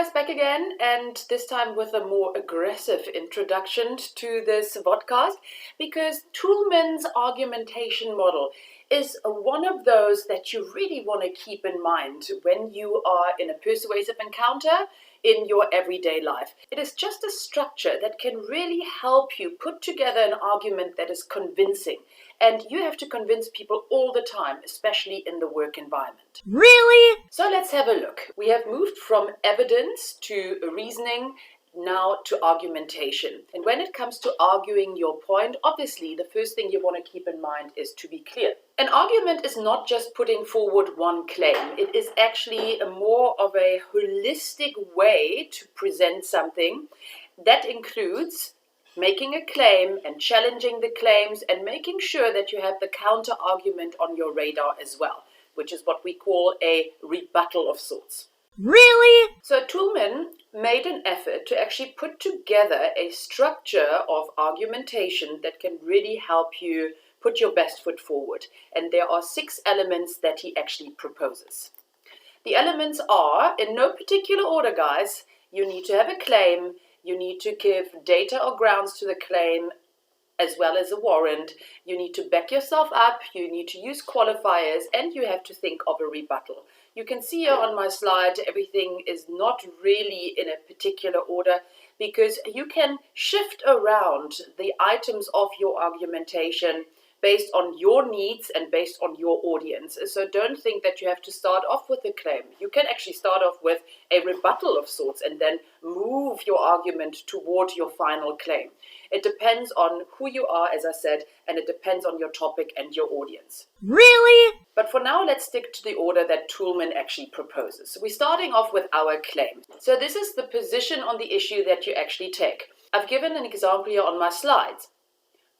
guys, back again, and this time with a more aggressive introduction to this Vodcast, because Toulmin's argumentation model is one of those that you really want to keep in mind when you are in a persuasive encounter in your everyday life. It is just a structure that can really help you put together an argument that is convincing. And you have to convince people all the time, especially in the work environment. Really? So let's have a look. We have moved from evidence to reasoning, now to argumentation. And when it comes to arguing your point, obviously the first thing you want to keep in mind is to be clear. An argument is not just putting forward one claim. It is actually more of a holistic way to present something that includes making a claim and challenging the claims and making sure that you have the counter argument on your radar as well, which is what we call a rebuttal of sorts. Really? So Toulmin made an effort to actually put together a structure of argumentation that can really help you put your best foot forward. And there are 6 elements that he actually proposes. The elements are, in no particular order, guys, you need to have a claim, you need to give data or grounds to the claim, as well as a warrant. You need to back yourself up, you need to use qualifiers, and you have to think of a rebuttal. You can see here on my slide, everything is not really in a particular order because you can shift around the items of your argumentation based on your needs and based on your audience. So don't think that you have to start off with a claim. You can actually start off with a rebuttal of sorts and then move your argument toward your final claim. It depends on who you are, as I said, and it depends on your topic and your audience. Really? But for now, let's stick to the order that Toulmin actually proposes. So we're starting off with our claim. So this is the position on the issue that you actually take. I've given an example here on my slides.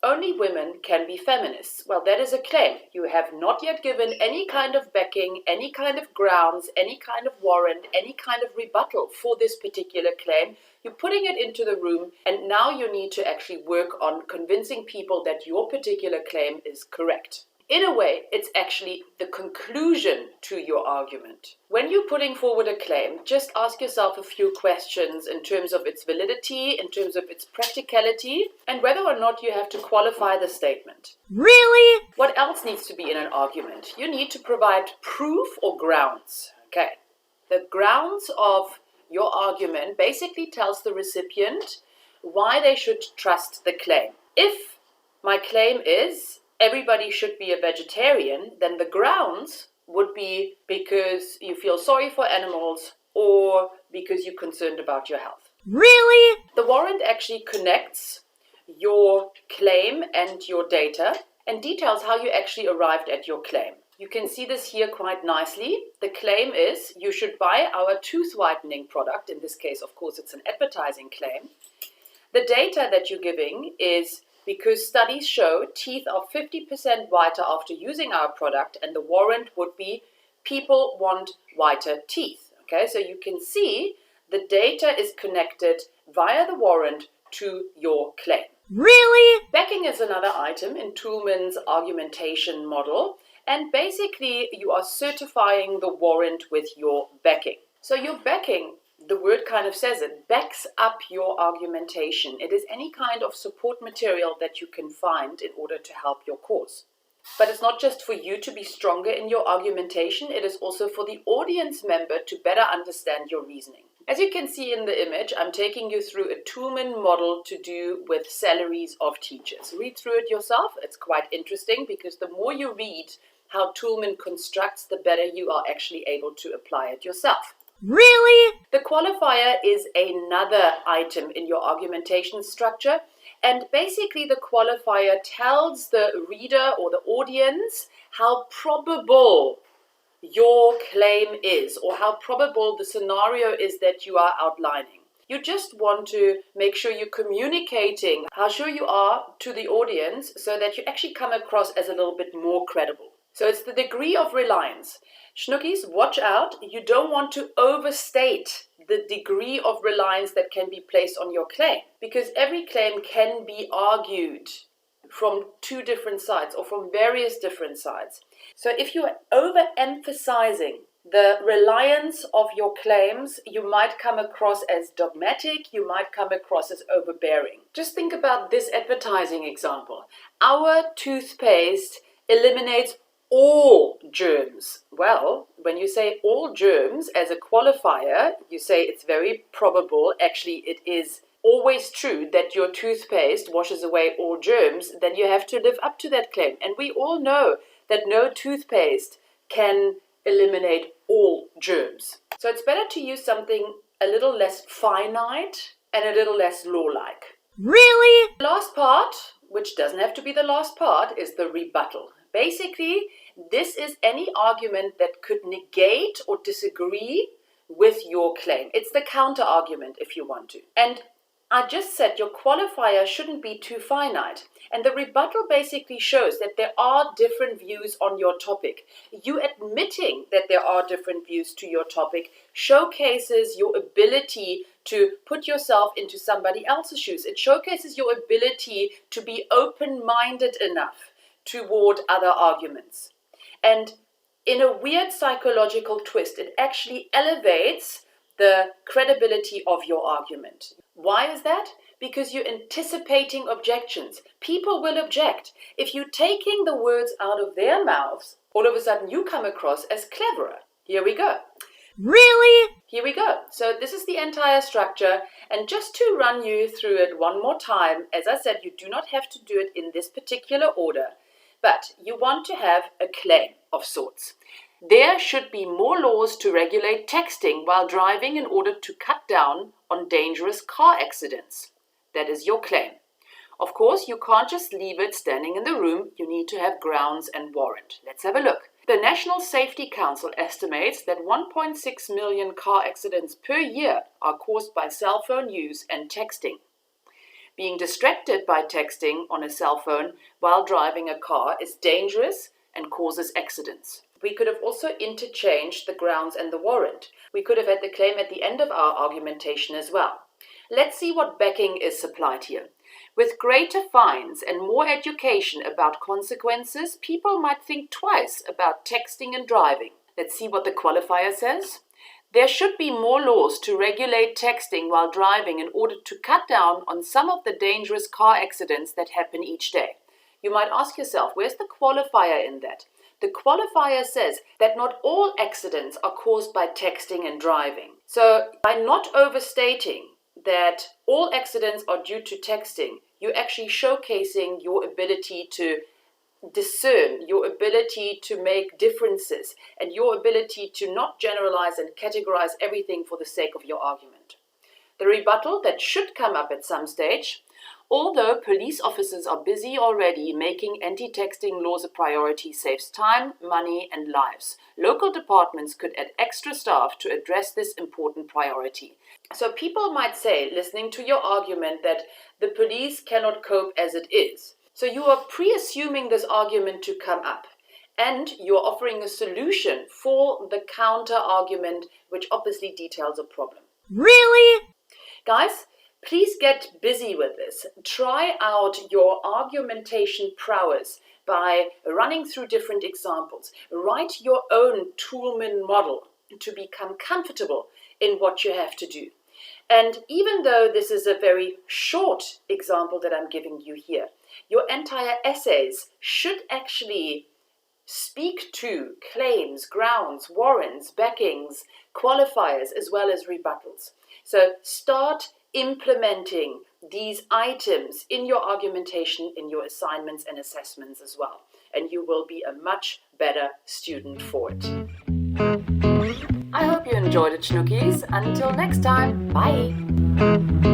Only women can be feminists. Well, that is a claim. You have not yet given any kind of backing, any kind of grounds, any kind of warrant, any kind of rebuttal for this particular claim. You're putting it into the room, and now you need to actually work on convincing people that your particular claim is correct. In a way, it's actually the conclusion to your argument. When you're putting forward a claim, just ask yourself a few questions in terms of its validity, in terms of its practicality, and whether or not you have to qualify the statement. Really? What else needs to be in an argument? You need to provide proof or grounds. Okay. The grounds of your argument basically tells the recipient why they should trust the claim. If my claim is everybody should be a vegetarian, then the grounds would be because you feel sorry for animals or because you're concerned about your health. Really? The warrant actually connects your claim and your data and details how you actually arrived at your claim. You can see this here quite nicely. The claim is you should buy our tooth whitening product. In this case, of course, it's an advertising claim. The data that you're giving is because studies show teeth are 50% whiter after using our product, and the warrant would be people want whiter teeth. Okay, so you can see the data is connected via the warrant to your claim. Really? Backing is another item in Toulmin's argumentation model, and basically you are certifying the warrant with your backing. So your backing, the word kind of says it, backs up your argumentation. It is any kind of support material that you can find in order to help your cause. But it's not just for you to be stronger in your argumentation, it is also for the audience member to better understand your reasoning. As you can see in the image, I'm taking you through a Toulmin model to do with salaries of teachers. Read through it yourself. It's quite interesting because the more you read how Toulmin constructs, the better you are actually able to apply it yourself. Really? The qualifier is another item in your argumentation structure, and basically the qualifier tells the reader or the audience how probable your claim is or how probable the scenario is that you are outlining. You just want to make sure you're communicating how sure you are to the audience so that you actually come across as a little bit more credible. So it's the degree of reliance. Schnookies, watch out. You don't want to overstate the degree of reliance that can be placed on your claim, because every claim can be argued from 2 different sides or from various different sides. So if you're overemphasizing the reliance of your claims, you might come across as dogmatic, you might come across as overbearing. Just think about this advertising example. Our toothpaste eliminates all germs. Well, when you say all germs as a qualifier, you say it's very probable, actually it is always true that your toothpaste washes away all germs, then you have to live up to that claim. And we all know that no toothpaste can eliminate all germs. So it's better to use something a little less finite and a little less law-like. Really? The last part, which doesn't have to be the last part, is the rebuttal. Basically, this is any argument that could negate or disagree with your claim. It's the counter-argument if you want to. And I just said your qualifier shouldn't be too finite. And the rebuttal basically shows that there are different views on your topic. You admitting that there are different views to your topic showcases your ability to put yourself into somebody else's shoes. It showcases your ability to be open-minded enough toward other arguments. And in a weird psychological twist, it actually elevates the credibility of your argument. Why is that? Because you're anticipating objections. People will object. If you're taking the words out of their mouths, all of a sudden you come across as cleverer. Here we go. Really? Here we go. So this is the entire structure. And just to run you through it one more time, as I said, you do not have to do it in this particular order, but you want to have a claim of sorts. There should be more laws to regulate texting while driving in order to cut down on dangerous car accidents. That is your claim. Of course, you can't just leave it standing in the room. You need to have grounds and warrant. Let's have a look. The National Safety Council estimates that 1.6 million car accidents per year are caused by cell phone use and texting. Being distracted by texting on a cell phone while driving a car is dangerous and causes accidents. We could have also interchanged the grounds and the warrant. We could have had the claim at the end of our argumentation as well. Let's see what backing is supplied here. With greater fines and more education about consequences, people might think twice about texting and driving. Let's see what the qualifier says. There should be more laws to regulate texting while driving in order to cut down on some of the dangerous car accidents that happen each day. You might ask yourself, where's the qualifier in that? The qualifier says that not all accidents are caused by texting and driving. So by not overstating that all accidents are due to texting, you're actually showcasing your ability to discern, your ability to make differences, and your ability to not generalize and categorize everything for the sake of your argument. The rebuttal that should come up at some stage: although police officers are busy already, making anti-texting laws a priority saves time, money, and lives. Local departments could add extra staff to address this important priority. So people might say, listening to your argument, that the police cannot cope as it is. So you are pre-assuming this argument to come up, and you're offering a solution for the counter-argument, which obviously details a problem. Really? Guys, please get busy with this. Try out your argumentation prowess by running through different examples. Write your own Toulmin model to become comfortable in what you have to do. And even though this is a very short example that I'm giving you here, your entire essays should actually speak to claims, grounds, warrants, backings, qualifiers, as well as rebuttals. So start implementing these items in your argumentation, in your assignments and assessments as well. And you will be a much better student for it. I hope you enjoyed it, Schnookies. Until next time, bye!